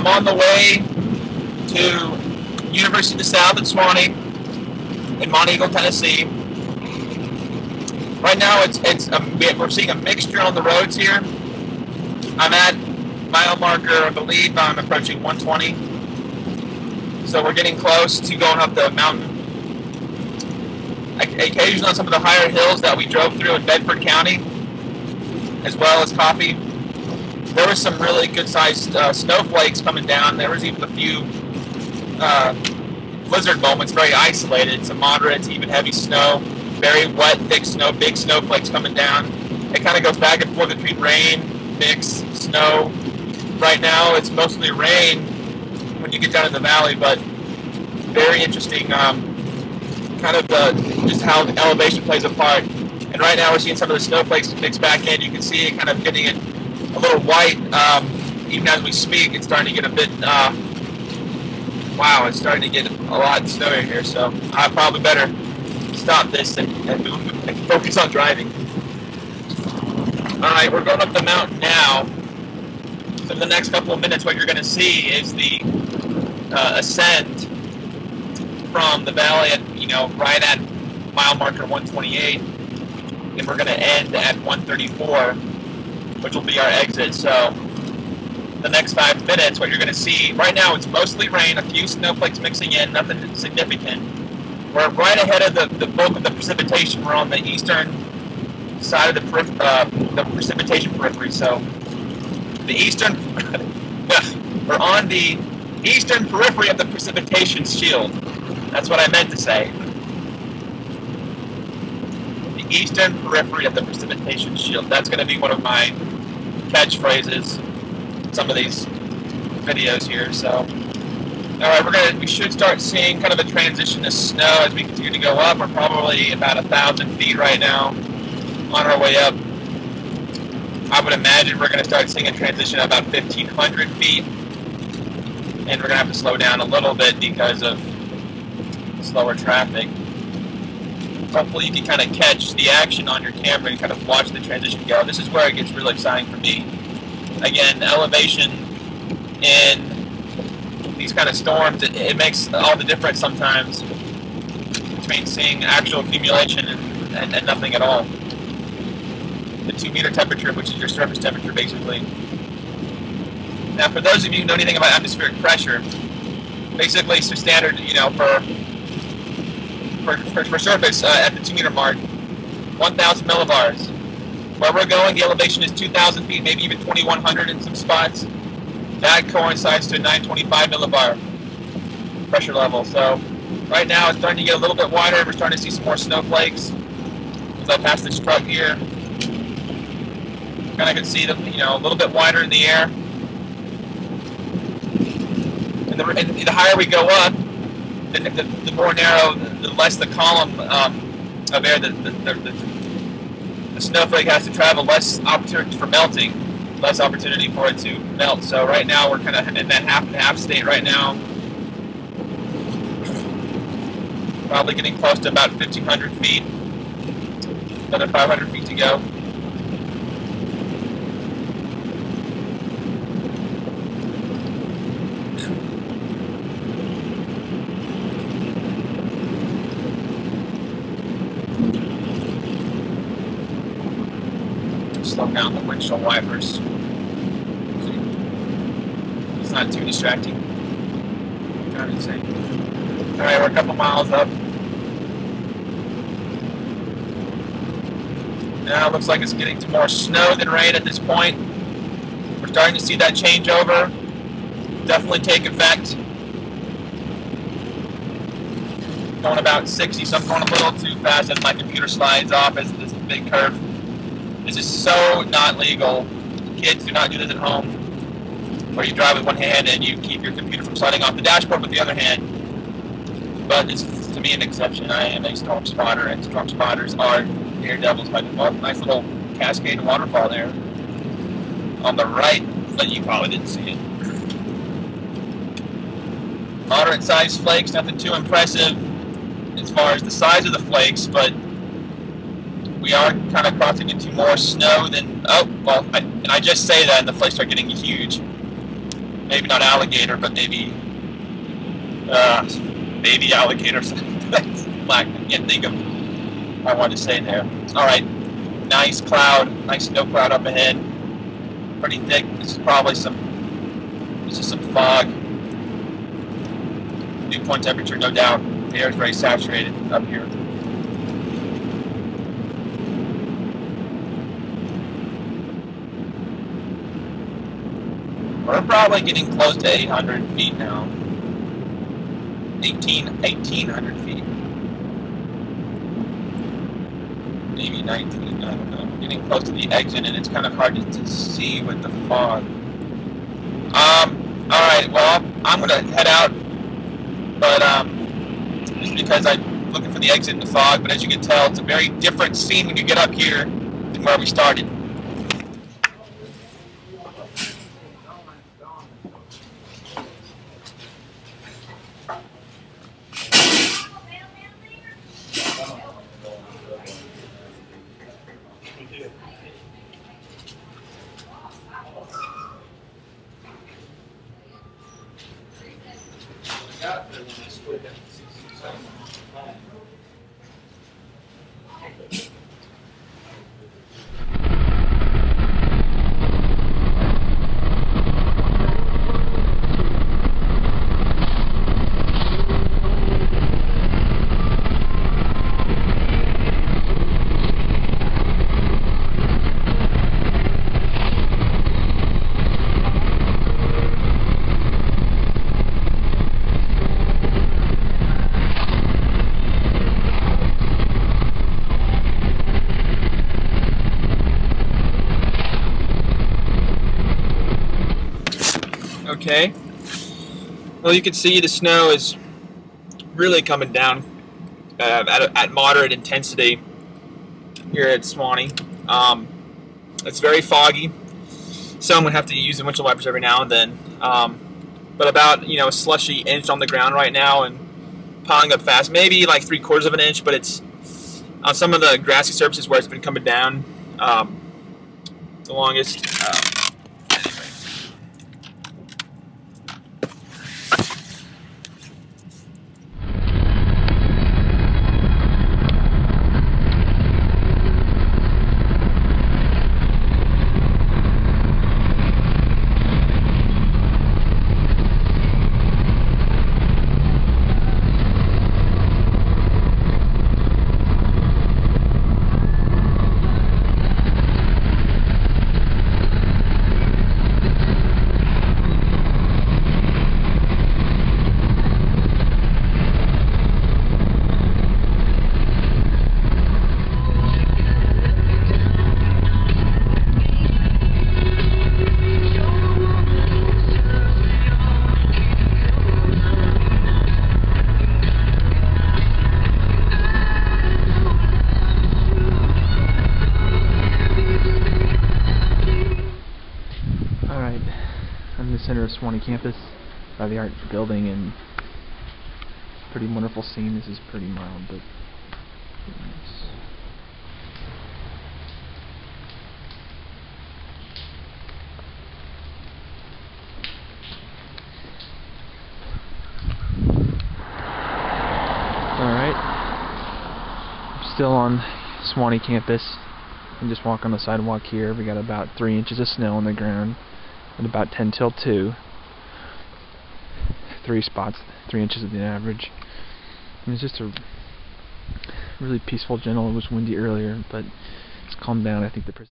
I'm on the way to University of the South at Sewanee in Monteagle, Tennessee. Right now, we're seeing a mixture on the roads here. I'm at mile marker, I believe I'm approaching 120. So we're getting close to going up the mountain. Occasionally on some of the higher hills that we drove through in Bedford County, as well as Coffee, there was some really good-sized snowflakes coming down. There was even a few blizzard moments, very isolated, some moderate to even heavy snow, very wet, thick snow, big snowflakes coming down. It kind of goes back and forth between rain, mix, snow. Right now it's mostly rain when you get down in the valley, but very interesting kind of just how the elevation plays a part. And right now we're seeing some of the snowflakes mix back in. You can see it kind of getting it a little white. Even as we speak, it's starting to get a bit, wow, it's starting to get a lot snowier here, so I probably better stop this and focus on driving. Alright, we're going up the mountain now. So in the next couple of minutes, what you're going to see is the ascent from the valley at, right at mile marker 128, and we're going to end at 134, which will be our exit. So the next 5 minutes, what you're going to see, right now it's mostly rain, a few snowflakes mixing in, nothing significant. We're right ahead of the bulk of the precipitation. We're on the eastern side of the precipitation periphery. So the eastern, we're on the eastern periphery of the precipitation shield. That's what I meant to say. The eastern periphery of the precipitation shield. That's going to be one of my catchphrases in some of these videos here. So, all right, we should start seeing kind of a transition to snow as we continue to go up. We're probably about 1,000 feet right now on our way up. I would imagine we're going to start seeing a transition at about 1,500 feet, and we're going to have to slow down a little bit because of slower traffic. Hopefully you can kind of catch the action on your camera and kind of watch the transition go. This is where it gets really exciting for me. Again, elevation in these kind of storms, it makes all the difference sometimes between seeing actual accumulation and nothing at all. The 2-meter temperature, which is your surface temperature, basically. Now, for those of you who know anything about atmospheric pressure, basically it's standard, for surface at the 2-meter mark, 1,000 millibars. Where we're going, the elevation is 2,000 feet, maybe even 2,100 in some spots. That coincides to a 925 millibar pressure level. So right now it's starting to get a little bit wider. We're starting to see some more snowflakes. As I pass this truck here, kind of can see them, a little bit wider in the air. And the higher we go up, the more narrow, the less the column of air the snowflake has to travel, less opportunity for melting, less opportunity for it to melt. So right now we're kind of in that half and half state right now. Probably getting close to about 1,500 feet. Another 500 feet to go. Slow down the windshield wipers. It's not too distracting. Kind of insane. Alright, we're a couple miles up. Now it looks like it's getting to more snow than rain at this point. We're starting to see that changeover definitely take effect. Going about 60, so I'm going a little too fast as my computer slides off as this big curve. This is so not legal. Kids, do not do this at home, where you drive with one hand and you keep your computer from sliding off the dashboard with the other hand. But this is, to me, an exception. I am a storm spotter, and storm spotters are daredevils by default. Nice little cascade waterfall there on the right, but you probably didn't see it. Moderate-sized flakes, nothing too impressive as far as the size of the flakes, but we are kind of crossing into more snow than, oh, well, and I just say that and the flakes are getting huge. maybe not alligator, but maybe alligator. Black. I can't think of what I wanted to say there. All right, nice cloud, nice snow cloud up ahead. Pretty thick. This is probably some fog. Dew point temperature, no doubt. The air is very saturated up here. We're probably getting close to 800 feet now. 1,800 feet. Maybe 19, I don't know. We're getting close to the exit and it's kind of hard to see with the fog. Alright, well, I'm going to head out, but just because I'm looking for the exit in the fog, but as you can tell, it's a very different scene when you get up here than where we started. Okay, well, you can see the snow is really coming down at moderate intensity here at Sewanee. It's very foggy, so I'm going to have to use the windshield wipers every now and then. But about, a slushy inch on the ground right now and piling up fast, maybe like 3/4 of an inch, but it's on some of the grassy surfaces where it's been coming down the longest. I'm in the center of Sewanee campus by the art building, and pretty wonderful scene. This is pretty mild, but nice. Alright, I'm still on Sewanee campus. I'm just walking on the sidewalk here. We got about 3 inches of snow on the ground at about 10 till 2. 3 spots, 3 inches of the average. And it's just a really peaceful, gentle. It was windy earlier, but it's calmed down. I think the